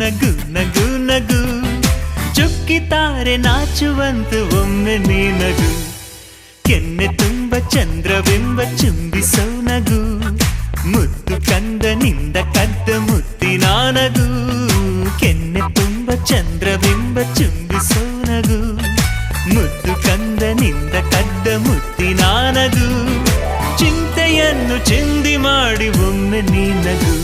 ನಗು ನಗು ನಗು ಚುಕ್ಕಿತಾರೆ ನಾಚುವಂತು ಒಮ್ಮೆ ನೀ ನಗು ಕೆನ್ನೆ ತುಂಬ ಚಂದ್ರವೆಂಬ ಚುಂಬಿಸೋ ನಗು ಮುದ್ದು ಕಂದನಿಂದ ಕದ್ದ ಮುತ್ತಿನ ನಗು ಕೆನ್ನೆ ತುಂಬ ಚಂದ್ರವೆಂಬ ಚುಂಬಿಸೋ ನಗು ಮುದ್ದು ಕಂದನಿಂದ ಕದ್ದ ಮುತ್ತಿನ ನಗು ಚಿಂತೆಯನ್ನು ಚಿಂದಿ ಮಾಡಿ ಒಮ್ಮೆ ನೀ ನಗು